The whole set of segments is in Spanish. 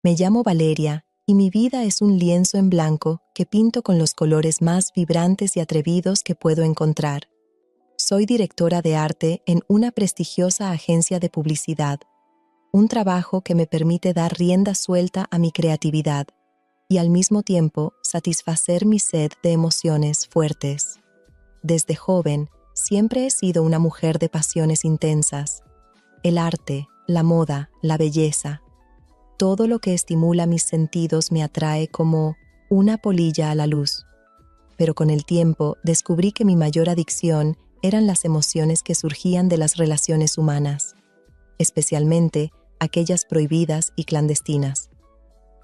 Me llamo Valeria y mi vida es un lienzo en blanco que pinto con los colores más vibrantes y atrevidos que puedo encontrar. Soy directora de arte en una prestigiosa agencia de publicidad, un trabajo que me permite dar rienda suelta a mi creatividad y al mismo tiempo satisfacer mi sed de emociones fuertes. Desde joven, siempre he sido una mujer de pasiones intensas. El arte, la moda, la belleza. Todo lo que estimula mis sentidos me atrae como una polilla a la luz. Pero con el tiempo descubrí que mi mayor adicción eran las emociones que surgían de las relaciones humanas, especialmente aquellas prohibidas y clandestinas.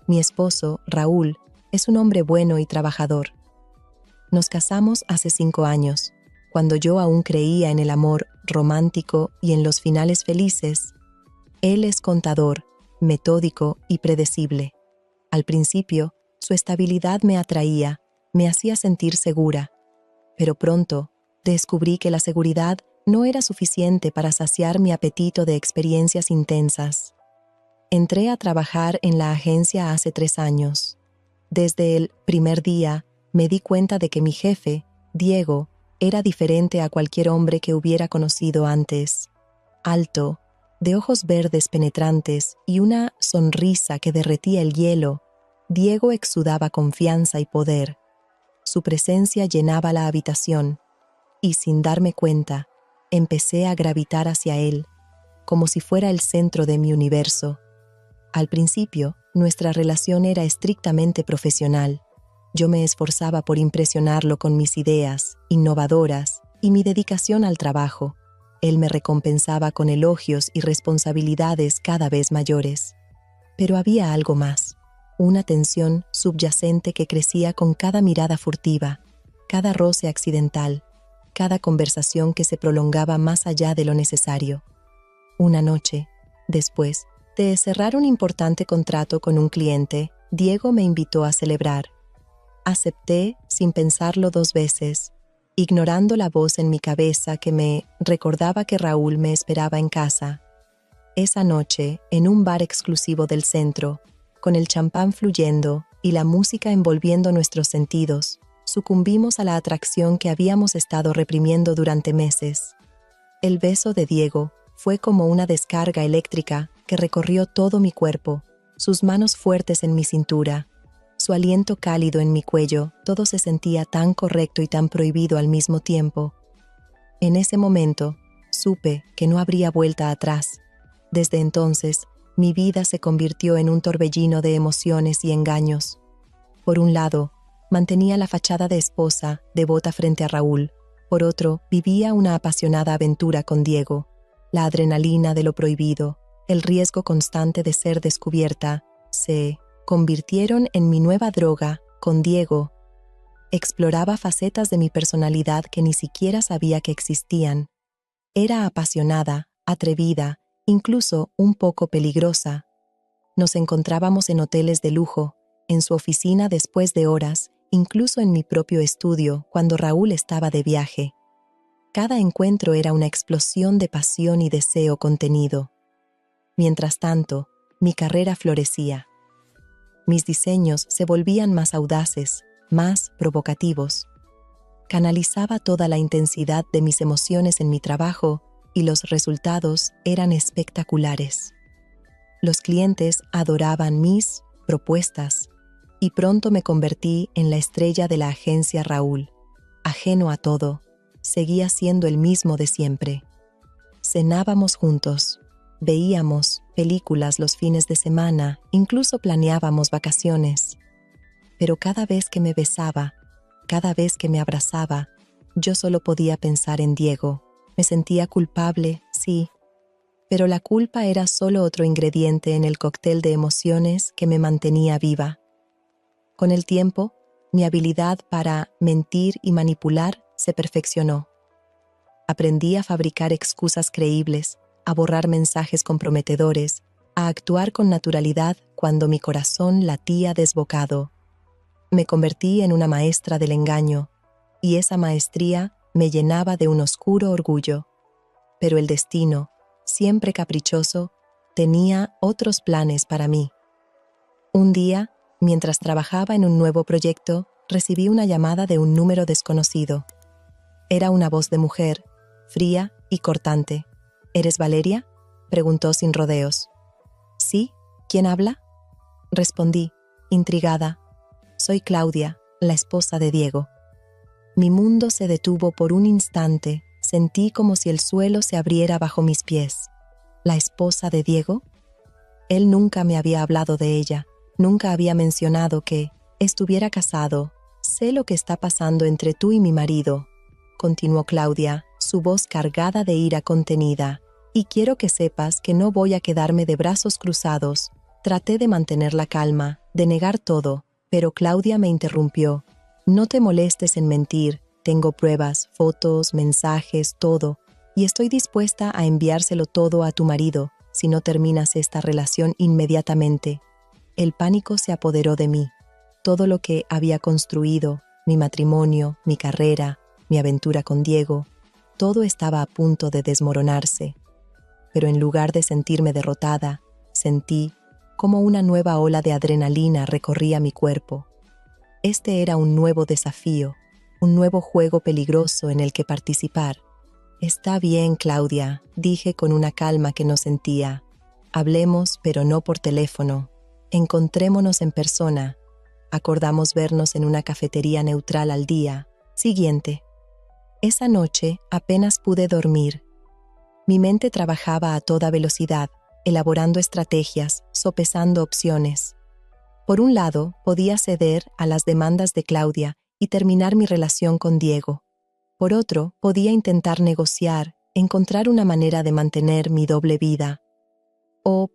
Mi esposo, Raúl, es un hombre bueno y trabajador. Nos casamos hace 5 años, cuando yo aún creía en el amor romántico y en los finales felices. Él es contador, metódico y predecible. Al principio, su estabilidad me atraía, me hacía sentir segura, pero pronto descubrí que la seguridad no era suficiente para saciar mi apetito de experiencias intensas. Entré a trabajar en la agencia hace 3 años. Desde el primer día me di cuenta de que mi jefe, Diego, era diferente a cualquier hombre que hubiera conocido antes. Alto, de ojos verdes penetrantes y una sonrisa que derretía el hielo, Diego exudaba confianza y poder. Su presencia llenaba la habitación, y sin darme cuenta, empecé a gravitar hacia él, como si fuera el centro de mi universo. Al principio, nuestra relación era estrictamente profesional. Yo me esforzaba por impresionarlo con mis ideas innovadoras y mi dedicación al trabajo. Él me recompensaba con elogios y responsabilidades cada vez mayores. Pero había algo más, una tensión subyacente que crecía con cada mirada furtiva, cada roce accidental, cada conversación que se prolongaba más allá de lo necesario. Una noche, después de cerrar un importante contrato con un cliente, Diego me invitó a celebrar. Acepté sin pensarlo 2 veces, ignorando la voz en mi cabeza que me recordaba que Raúl me esperaba en casa. Esa noche, en un bar exclusivo del centro, con el champán fluyendo y la música envolviendo nuestros sentidos, sucumbimos a la atracción que habíamos estado reprimiendo durante meses. El beso de Diego fue como una descarga eléctrica que recorrió todo mi cuerpo, sus manos fuertes en mi cintura, su aliento cálido en mi cuello. Todo se sentía tan correcto y tan prohibido al mismo tiempo. En ese momento, supe que no habría vuelta atrás. Desde entonces, mi vida se convirtió en un torbellino de emociones y engaños. Por un lado, mantenía la fachada de esposa, devota frente a Raúl. Por otro, vivía una apasionada aventura con Diego. La adrenalina de lo prohibido, el riesgo constante de ser descubierta, se convirtieron en mi nueva droga. Con Diego exploraba facetas de mi personalidad que ni siquiera sabía que existían. Era apasionada, atrevida, incluso un poco peligrosa. Nos encontrábamos en hoteles de lujo, en su oficina después de horas, incluso en mi propio estudio cuando Raúl estaba de viaje. Cada encuentro era una explosión de pasión y deseo contenido. Mientras tanto, mi carrera florecía. Mis diseños se volvían más audaces, más provocativos. Canalizaba toda la intensidad de mis emociones en mi trabajo y los resultados eran espectaculares. Los clientes adoraban mis propuestas y pronto me convertí en la estrella de la agencia Raúl. Ajeno a todo, seguía siendo el mismo de siempre. Cenábamos juntos, veíamos películas los fines de semana, incluso planeábamos vacaciones. Pero cada vez que me besaba, cada vez que me abrazaba, yo solo podía pensar en Diego. Me sentía culpable, sí, pero la culpa era solo otro ingrediente en el cóctel de emociones que me mantenía viva. Con el tiempo, mi habilidad para mentir y manipular se perfeccionó. Aprendí a fabricar excusas creíbles, a borrar mensajes comprometedores, a actuar con naturalidad cuando mi corazón latía desbocado. Me convertí en una maestra del engaño, y esa maestría me llenaba de un oscuro orgullo. Pero el destino, siempre caprichoso, tenía otros planes para mí. Un día, mientras trabajaba en un nuevo proyecto, recibí una llamada de un número desconocido. Era una voz de mujer, fría y cortante. ¿Eres Valeria?, preguntó sin rodeos. ¿Sí? ¿Quién habla?, respondí, intrigada. Soy Claudia, la esposa de Diego. Mi mundo se detuvo por un instante. Sentí como si el suelo se abriera bajo mis pies. ¿La esposa de Diego? Él nunca me había hablado de ella. Nunca había mencionado que estuviera casado. Sé lo que está pasando entre tú y mi marido, continuó Claudia, su voz cargada de ira contenida. Y quiero que sepas que no voy a quedarme de brazos cruzados. Traté de mantener la calma, de negar todo, pero Claudia me interrumpió. No te molestes en mentir. Tengo pruebas, fotos, mensajes, todo, y estoy dispuesta a enviárselo todo a tu marido si no terminas esta relación inmediatamente. El pánico se apoderó de mí. Todo lo que había construido, mi matrimonio, mi carrera, mi aventura con Diego, todo estaba a punto de desmoronarse. Pero en lugar de sentirme derrotada, sentí como una nueva ola de adrenalina recorría mi cuerpo. Este era un nuevo desafío, un nuevo juego peligroso en el que participar. Está bien, Claudia, dije con una calma que no sentía. Hablemos, pero no por teléfono. Encontrémonos en persona. Acordamos vernos en una cafetería neutral al día siguiente. Esa noche apenas pude dormir. Mi mente trabajaba a toda velocidad, elaborando estrategias, sopesando opciones. Por un lado, podía ceder a las demandas de Claudia y terminar mi relación con Diego. Por otro, podía intentar negociar, encontrar una manera de mantener mi doble vida. O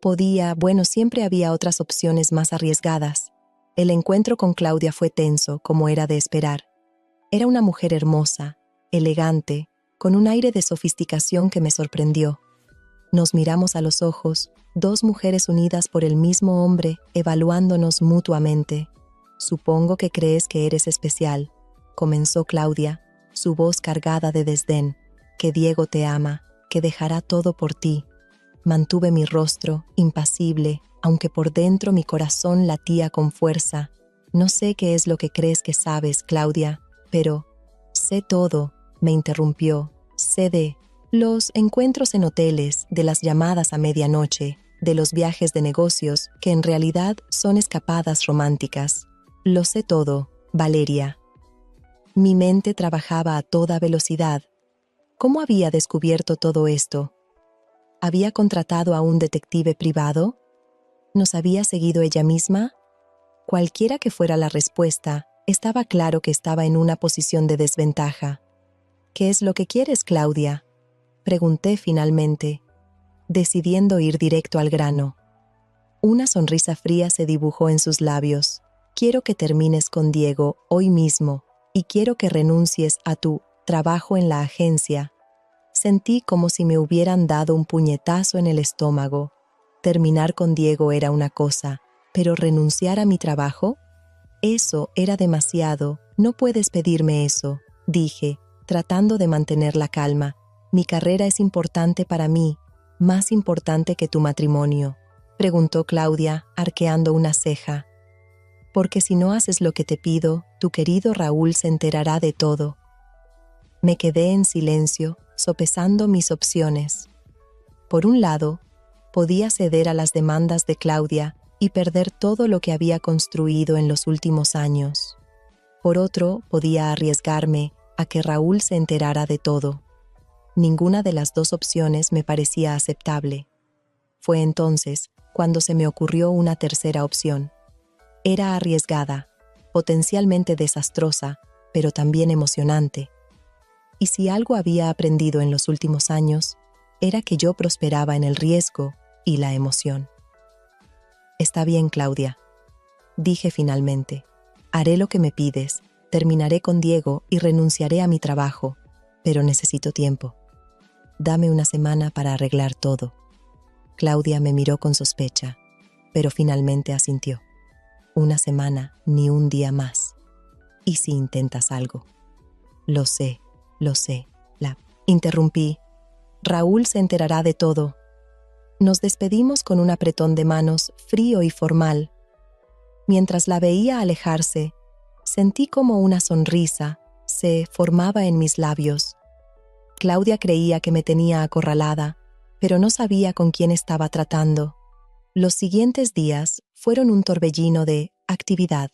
siempre había otras opciones más arriesgadas. El encuentro con Claudia fue tenso, como era de esperar. Era una mujer hermosa, elegante, con un aire de sofisticación que me sorprendió. Nos miramos a los ojos, dos mujeres unidas por el mismo hombre, evaluándonos mutuamente. Supongo que crees que eres especial, comenzó Claudia, su voz cargada de desdén, que Diego te ama, que dejará todo por ti. Mantuve mi rostro, impasible, aunque por dentro mi corazón latía con fuerza. No sé qué es lo que crees que sabes, Claudia, pero sé todo, me interrumpió. Sé de los encuentros en hoteles, de las llamadas a medianoche, de los viajes de negocios, que en realidad son escapadas románticas. Lo sé todo, Valeria. Mi mente trabajaba a toda velocidad. ¿Cómo había descubierto todo esto? ¿Había contratado a un detective privado? ¿Nos había seguido ella misma? Cualquiera que fuera la respuesta, estaba claro que estaba en una posición de desventaja. ¿Qué es lo que quieres, Claudia?, pregunté finalmente, decidiendo ir directo al grano. Una sonrisa fría se dibujó en sus labios. Quiero que termines con Diego hoy mismo y quiero que renuncies a tu trabajo en la agencia. Sentí como si me hubieran dado un puñetazo en el estómago. Terminar con Diego era una cosa, pero renunciar a mi trabajo, eso era demasiado. No puedes pedirme eso, dije, tratando de mantener la calma. Mi carrera es importante para mí, más importante que tu matrimonio, preguntó Claudia, arqueando una ceja. Porque si no haces lo que te pido, tu querido Raúl se enterará de todo. Me quedé en silencio, sopesando mis opciones. Por un lado, podía ceder a las demandas de Claudia y perder todo lo que había construido en los últimos años. Por otro, podía arriesgarme a que Raúl se enterara de todo. Ninguna de las dos opciones me parecía aceptable. Fue entonces cuando se me ocurrió una tercera opción. Era arriesgada, potencialmente desastrosa, pero también emocionante. Y si algo había aprendido en los últimos años, era que yo prosperaba en el riesgo y la emoción. Está bien, Claudia, dije finalmente. Haré lo que me pides, terminaré con Diego y renunciaré a mi trabajo, pero necesito tiempo. Dame una semana para arreglar todo. Claudia me miró con sospecha, pero finalmente asintió. Una semana, ni un día más. ¿Y si intentas algo? Lo sé, la interrumpí. Raúl se enterará de todo. Nos despedimos con un apretón de manos frío y formal. Mientras la veía alejarse, sentí como una sonrisa se formaba en mis labios. Claudia creía que me tenía acorralada, pero no sabía con quién estaba tratando. Los siguientes días fueron un torbellino de actividad.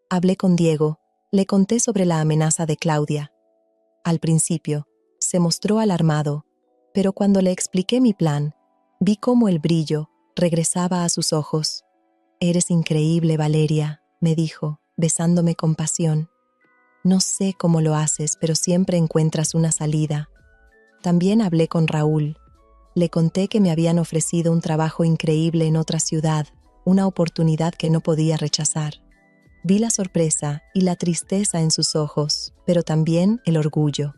Hablé con Diego, le conté sobre la amenaza de Claudia. Al principio, se mostró alarmado, pero cuando le expliqué mi plan, vi cómo el brillo regresaba a sus ojos. «Eres increíble, Valeria», me dijo, besándome con pasión. «No sé cómo lo haces, pero siempre encuentras una salida». También hablé con Raúl. Le conté que me habían ofrecido un trabajo increíble en otra ciudad, una oportunidad que no podía rechazar. Vi la sorpresa y la tristeza en sus ojos, pero también el orgullo.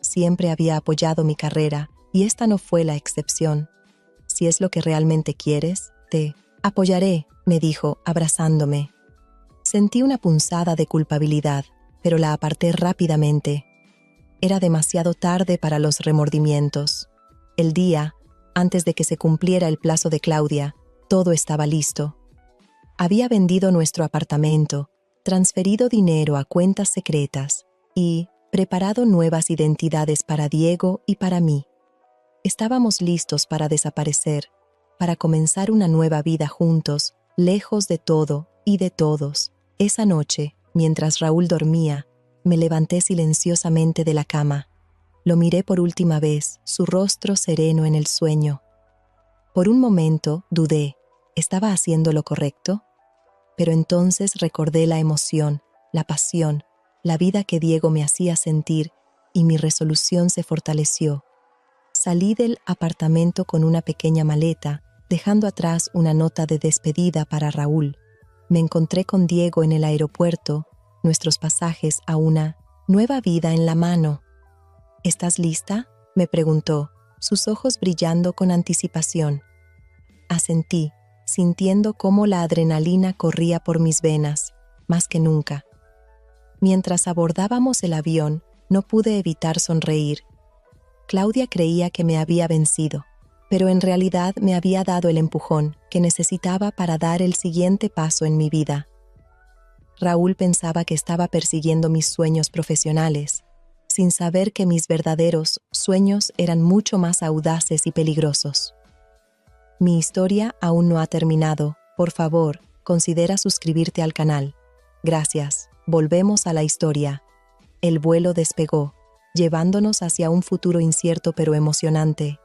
Siempre había apoyado mi carrera, y esta no fue la excepción. «Si es lo que realmente quieres, te apoyaré», me dijo, abrazándome. Sentí una punzada de culpabilidad, pero la aparté rápidamente. Era demasiado tarde para los remordimientos. El día, antes de que se cumpliera el plazo de Claudia, todo estaba listo. Había vendido nuestro apartamento, transferido dinero a cuentas secretas y preparado nuevas identidades para Diego y para mí. Estábamos listos para desaparecer, para comenzar una nueva vida juntos, lejos de todo y de todos. Esa noche, mientras Raúl dormía, me levanté silenciosamente de la cama. Lo miré por última vez, su rostro sereno en el sueño. Por un momento dudé, ¿estaba haciendo lo correcto? Pero entonces recordé la emoción, la pasión, la vida que Diego me hacía sentir, y mi resolución se fortaleció. Salí del apartamento con una pequeña maleta, dejando atrás una nota de despedida para Raúl. Me encontré con Diego en el aeropuerto, nuestros pasajes a una nueva vida en la mano. «¿Estás lista?», me preguntó, sus ojos brillando con anticipación. Asentí, sintiendo cómo la adrenalina corría por mis venas, más que nunca. Mientras abordábamos el avión, no pude evitar sonreír. Claudia creía que me había vencido, pero en realidad me había dado el empujón que necesitaba para dar el siguiente paso en mi vida. Raúl pensaba que estaba persiguiendo mis sueños profesionales, sin saber que mis verdaderos sueños eran mucho más audaces y peligrosos. Mi historia aún no ha terminado. Por favor, considera suscribirte al canal. Gracias. Volvemos a la historia. El vuelo despegó, llevándonos hacia un futuro incierto pero emocionante.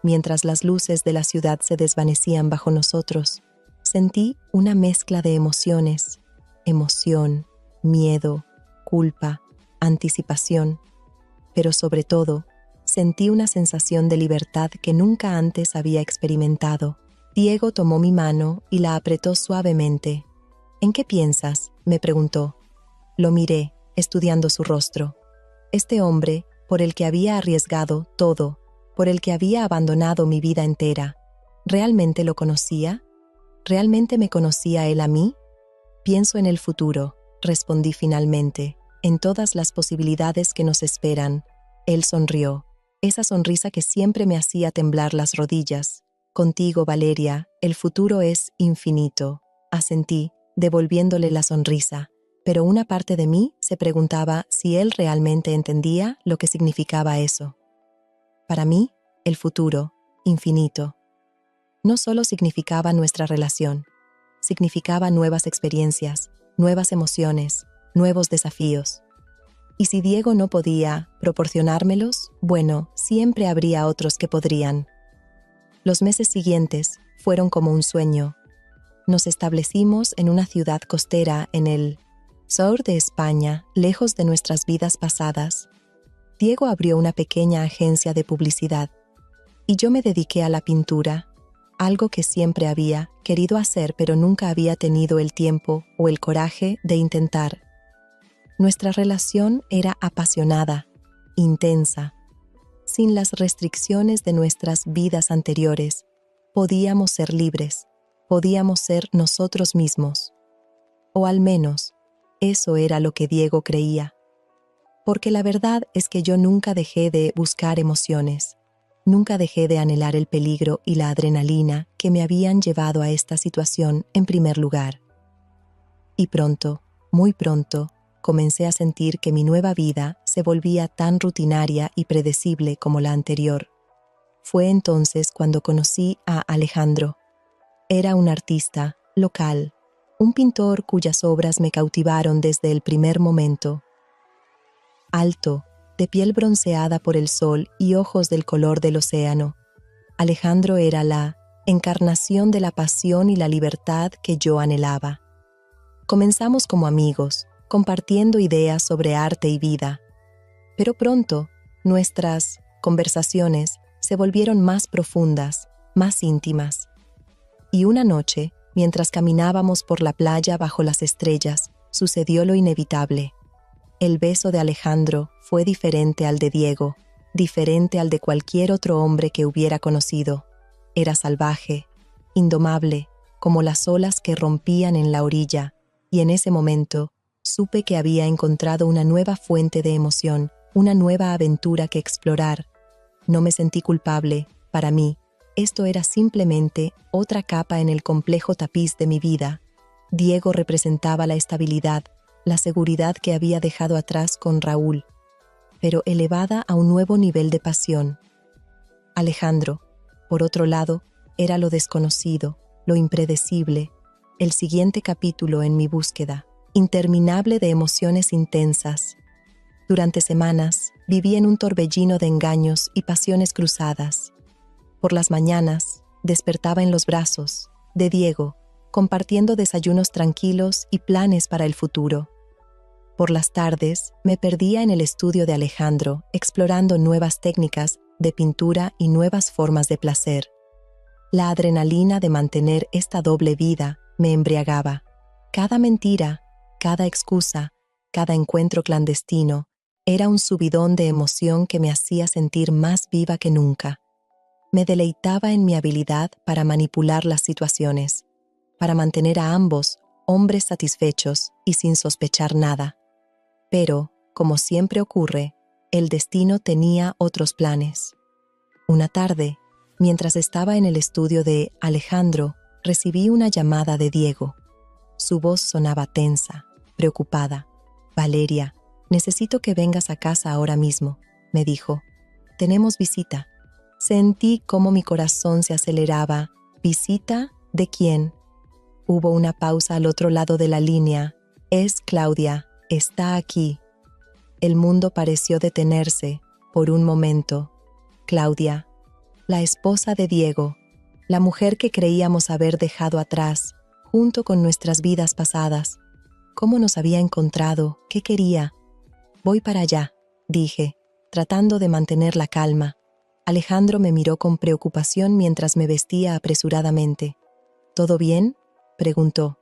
Mientras las luces de la ciudad se desvanecían bajo nosotros, sentí una mezcla de emociones. Emoción, miedo, culpa, anticipación. Pero sobre todo, sentí una sensación de libertad que nunca antes había experimentado. Diego tomó mi mano y la apretó suavemente. «¿En qué piensas?», me preguntó. Lo miré, estudiando su rostro. Este hombre, por el que había arriesgado todo, por el que había abandonado mi vida entera, ¿realmente lo conocía? ¿Realmente me conocía él a mí? «Pienso en el futuro», respondí finalmente, «en todas las posibilidades que nos esperan». Él sonrió, esa sonrisa que siempre me hacía temblar las rodillas. «Contigo, Valeria, el futuro es infinito», asentí, devolviéndole la sonrisa, pero una parte de mí se preguntaba si él realmente entendía lo que significaba eso. Para mí, el futuro, infinito, no solo significaba nuestra relación, significaba nuevas experiencias, nuevas emociones, nuevos desafíos. Y si Diego no podía proporcionármelos, bueno, siempre habría otros que podrían. Los meses siguientes fueron como un sueño. Nos establecimos en una ciudad costera en el sur de España, lejos de nuestras vidas pasadas. Diego abrió una pequeña agencia de publicidad y yo me dediqué a la pintura, algo que siempre había querido hacer pero nunca había tenido el tiempo o el coraje de intentar. Nuestra relación era apasionada, intensa. Sin las restricciones de nuestras vidas anteriores, podíamos ser libres, podíamos ser nosotros mismos. O al menos, eso era lo que Diego creía. Porque la verdad es que yo nunca dejé de buscar emociones, nunca dejé de anhelar el peligro y la adrenalina que me habían llevado a esta situación en primer lugar. Y pronto, muy pronto, comencé a sentir que mi nueva vida se volvía tan rutinaria y predecible como la anterior. Fue entonces cuando conocí a Alejandro. Era un artista local, un pintor cuyas obras me cautivaron desde el primer momento. Alto, de piel bronceada por el sol y ojos del color del océano, Alejandro era la encarnación de la pasión y la libertad que yo anhelaba. Comenzamos como amigos, compartiendo ideas sobre arte y vida. Pero pronto, nuestras conversaciones se volvieron más profundas, más íntimas. Y una noche, mientras caminábamos por la playa bajo las estrellas, sucedió lo inevitable. El beso de Alejandro fue diferente al de Diego, diferente al de cualquier otro hombre que hubiera conocido. Era salvaje, indomable, como las olas que rompían en la orilla, y en ese momento supe que había encontrado una nueva fuente de emoción, una nueva aventura que explorar. No me sentí culpable. Para mí, esto era simplemente otra capa en el complejo tapiz de mi vida. Diego representaba la estabilidad, la seguridad que había dejado atrás con Raúl, pero elevada a un nuevo nivel de pasión. Alejandro, por otro lado, era lo desconocido, lo impredecible, el siguiente capítulo en mi búsqueda, interminable de emociones intensas. Durante semanas, viví en un torbellino de engaños y pasiones cruzadas. Por las mañanas, despertaba en los brazos de Diego, compartiendo desayunos tranquilos y planes para el futuro. Por las tardes, me perdía en el estudio de Alejandro, explorando nuevas técnicas de pintura y nuevas formas de placer. La adrenalina de mantener esta doble vida me embriagaba. Cada mentira, cada excusa, cada encuentro clandestino, era un subidón de emoción que me hacía sentir más viva que nunca. Me deleitaba en mi habilidad para manipular las situaciones, para mantener a ambos hombres satisfechos y sin sospechar nada. Pero, como siempre ocurre, el destino tenía otros planes. Una tarde, mientras estaba en el estudio de Alejandro, recibí una llamada de Diego. Su voz sonaba tensa, preocupada. «Valeria, necesito que vengas a casa ahora mismo», me dijo. «Tenemos visita». Sentí cómo mi corazón se aceleraba. ¿Visita? ¿De quién? Hubo una pausa al otro lado de la línea. «Es Claudia. Está aquí». El mundo pareció detenerse por un momento. Claudia, la esposa de Diego, la mujer que creíamos haber dejado atrás, junto con nuestras vidas pasadas. ¿Cómo nos había encontrado? ¿Qué quería? «Voy para allá», dije, tratando de mantener la calma. Alejandro me miró con preocupación mientras me vestía apresuradamente. «¿Todo bien?», preguntó.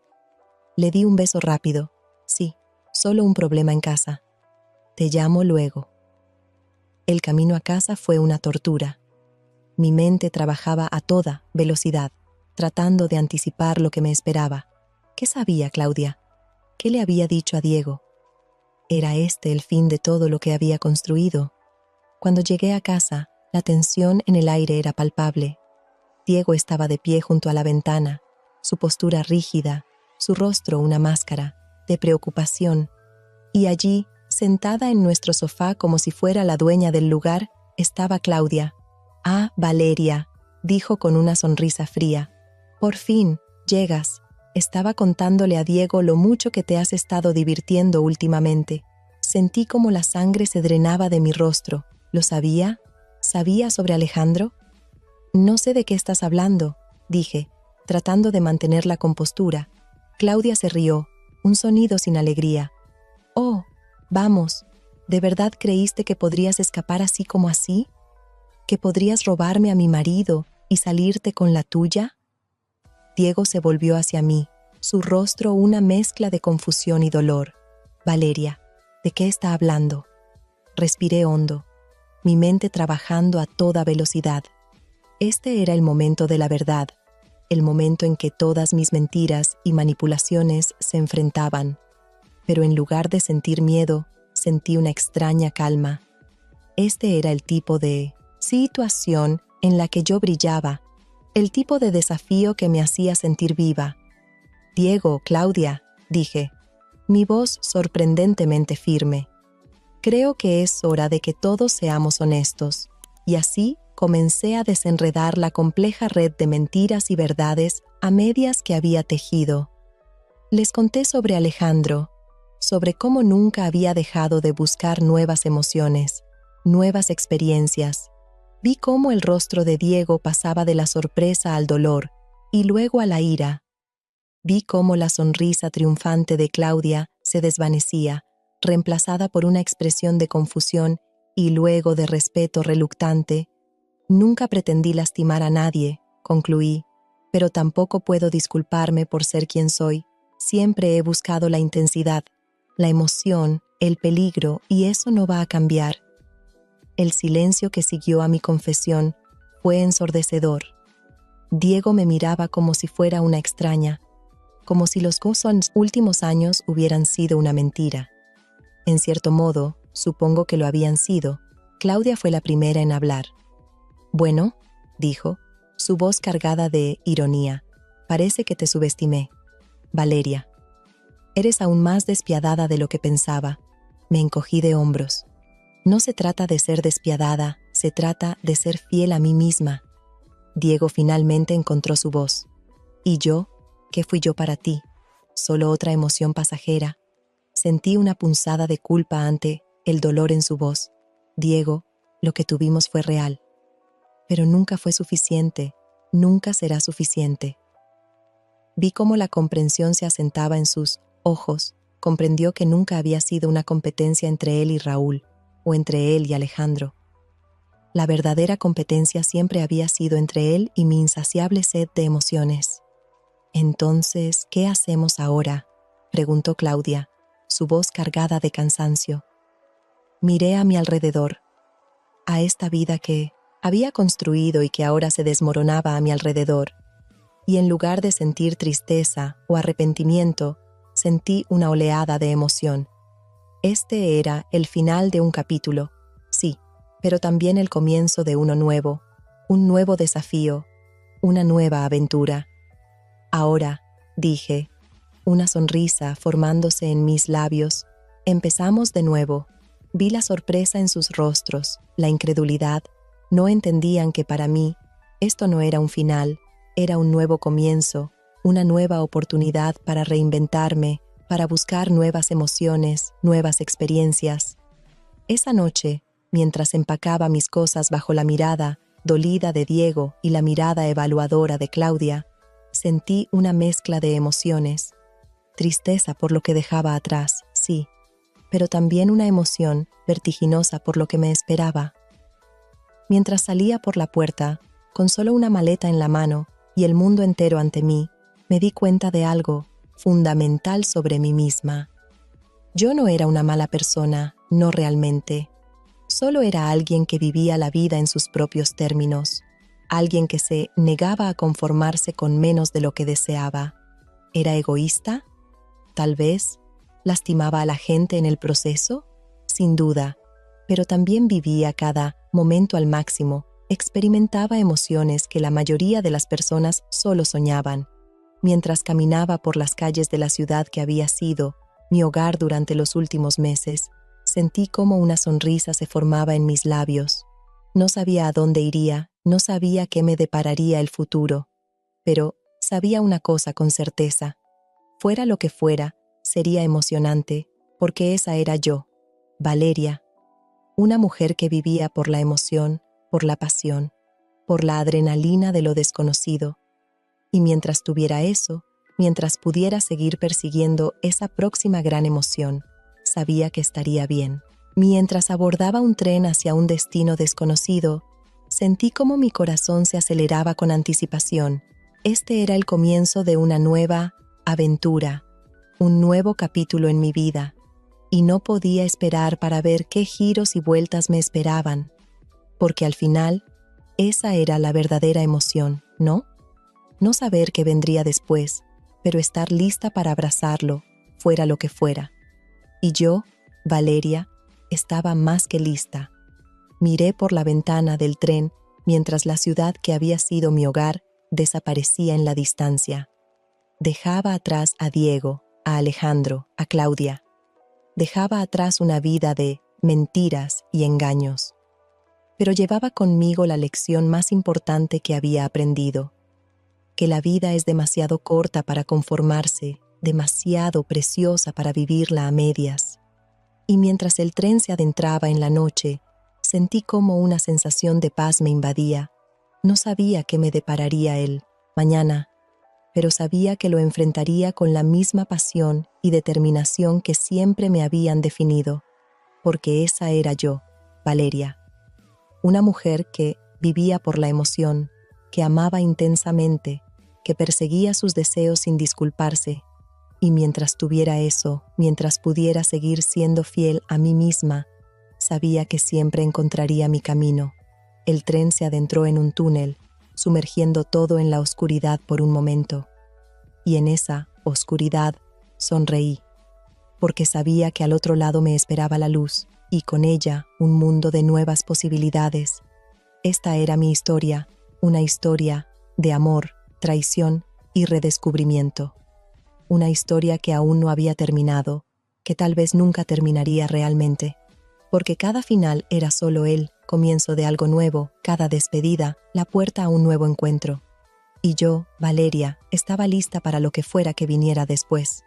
Le di un beso rápido. «Sí, solo un problema en casa. Te llamo luego». El camino a casa fue una tortura. Mi mente trabajaba a toda velocidad, tratando de anticipar lo que me esperaba. ¿Qué sabía Claudia? ¿Qué le había dicho a Diego? ¿Era este el fin de todo lo que había construido? Cuando llegué a casa, la tensión en el aire era palpable. Diego estaba de pie junto a la ventana, su postura rígida, su rostro una máscara de preocupación. Y allí, sentada en nuestro sofá como si fuera la dueña del lugar, estaba Claudia. «Ah, Valeria», dijo con una sonrisa fría. «Por fin, llegas. Estaba contándole a Diego lo mucho que te has estado divirtiendo últimamente». Sentí como la sangre se drenaba de mi rostro. ¿Lo sabía? ¿Sabía sobre Alejandro? «No sé de qué estás hablando», dije, tratando de mantener la compostura. Claudia se rió, un sonido sin alegría. «Oh, vamos, ¿de verdad creíste que podrías escapar así como así? ¿Que podrías robarme a mi marido y salirte con la tuya?» Diego se volvió hacia mí, su rostro una mezcla de confusión y dolor. «Valeria, ¿de qué está hablando?» Respiré hondo, mi mente trabajando a toda velocidad. Este era el momento de la verdad, el momento en que todas mis mentiras y manipulaciones se enfrentaban. Pero en lugar de sentir miedo, sentí una extraña calma. Este era el tipo de situación en la que yo brillaba, el tipo de desafío que me hacía sentir viva. «Diego, Claudia», dije, mi voz sorprendentemente firme. Creo que es hora de que todos seamos honestos. Y así comencé a desenredar la compleja red de mentiras y verdades a medias que había tejido. Les conté sobre Alejandro, sobre cómo nunca había dejado de buscar nuevas emociones, nuevas experiencias. Vi cómo el rostro de Diego pasaba de la sorpresa al dolor y luego a la ira. Vi cómo la sonrisa triunfante de Claudia se desvanecía, reemplazada por una expresión de confusión y luego de respeto reluctante. Nunca pretendí lastimar a nadie, concluí, pero tampoco puedo disculparme por ser quien soy. Siempre he buscado la intensidad, la emoción, el peligro, y eso no va a cambiar. El silencio que siguió a mi confesión fue ensordecedor. Diego me miraba como si fuera una extraña, como si los últimos años hubieran sido una mentira. En cierto modo, supongo que lo habían sido. Claudia fue la primera en hablar. Bueno, dijo, su voz cargada de ironía, parece que te subestimé. Valeria, eres aún más despiadada de lo que pensaba. Me encogí de hombros. No se trata de ser despiadada, se trata de ser fiel a mí misma. Diego finalmente encontró su voz. ¿Y yo? ¿Qué fui yo para ti? Solo otra emoción pasajera. Sentí una punzada de culpa ante el dolor en su voz. Diego, lo que tuvimos fue real. Pero nunca fue suficiente, nunca será suficiente. Vi cómo la comprensión se asentaba en sus ojos. Comprendió que nunca había sido una competencia entre él y Raúl, o entre él y Alejandro. La verdadera competencia siempre había sido entre él y mi insaciable sed de emociones. Entonces, ¿qué hacemos ahora?, preguntó Claudia, su voz cargada de cansancio. Miré a mi alrededor, a esta vida que había construido y que ahora se desmoronaba a mi alrededor, y en lugar de sentir tristeza o arrepentimiento, sentí una oleada de emoción. Este era el final de un capítulo, sí, pero también el comienzo de uno nuevo, un nuevo desafío, una nueva aventura. Ahora, dije, una sonrisa formándose en mis labios, empezamos de nuevo. Vi la sorpresa en sus rostros, la incredulidad. No entendían que para mí esto no era un final, era un nuevo comienzo, una nueva oportunidad para reinventarme, para buscar nuevas emociones, nuevas experiencias. Esa noche, mientras empacaba mis cosas bajo la mirada dolida de Diego y la mirada evaluadora de Claudia, sentí una mezcla de emociones. Tristeza por lo que dejaba atrás, sí, pero también una emoción vertiginosa por lo que me esperaba. Mientras salía por la puerta, con solo una maleta en la mano y el mundo entero ante mí, me di cuenta de algo fundamental sobre mí misma. Yo no era una mala persona, no realmente. Solo era alguien que vivía la vida en sus propios términos, alguien que se negaba a conformarse con menos de lo que deseaba. ¿Era egoísta? Tal vez. ¿Lastimaba a la gente en el proceso? Sin duda. Pero también vivía cada momento al máximo, experimentaba emociones que la mayoría de las personas solo soñaban. Mientras caminaba por las calles de la ciudad que había sido mi hogar durante los últimos meses, sentí cómo una sonrisa se formaba en mis labios. No sabía a dónde iría, no sabía qué me depararía el futuro, pero sabía una cosa con certeza. Fuera lo que fuera, sería emocionante, porque esa era yo, Valeria, una mujer que vivía por la emoción, por la pasión, por la adrenalina de lo desconocido. Y mientras tuviera eso, mientras pudiera seguir persiguiendo esa próxima gran emoción, sabía que estaría bien. Mientras abordaba un tren hacia un destino desconocido, sentí como mi corazón se aceleraba con anticipación. Este era el comienzo de una nueva aventura, un nuevo capítulo en mi vida, y no podía esperar para ver qué giros y vueltas me esperaban, porque al final, esa era la verdadera emoción, ¿no? No saber qué vendría después, pero estar lista para abrazarlo, fuera lo que fuera. Y yo, Valeria, estaba más que lista. Miré por la ventana del tren mientras la ciudad que había sido mi hogar desaparecía en la distancia. Dejaba atrás a Diego, a Alejandro, a Claudia. Dejaba atrás una vida de mentiras y engaños. Pero llevaba conmigo la lección más importante que había aprendido, que la vida es demasiado corta para conformarse, demasiado preciosa para vivirla a medias. Y mientras el tren se adentraba en la noche, sentí como una sensación de paz me invadía. No sabía qué me depararía él mañana, pero sabía que lo enfrentaría con la misma pasión y determinación que siempre me habían definido, porque esa era yo, Valeria. Una mujer que vivía por la emoción, que amaba intensamente, que perseguía sus deseos sin disculparse, y mientras tuviera eso, mientras pudiera seguir siendo fiel a mí misma, sabía que siempre encontraría mi camino. El tren se adentró en un túnel, sumergiendo todo en la oscuridad por un momento. Y en esa oscuridad sonreí, porque sabía que al otro lado me esperaba la luz, y con ella un mundo de nuevas posibilidades. Esta era mi historia, una historia de amor, traición y redescubrimiento. Una historia que aún no había terminado, que tal vez nunca terminaría realmente, porque cada final era solo el comienzo de algo nuevo, cada despedida, la puerta a un nuevo encuentro. Y yo, Valeria, estaba lista para lo que fuera que viniera después.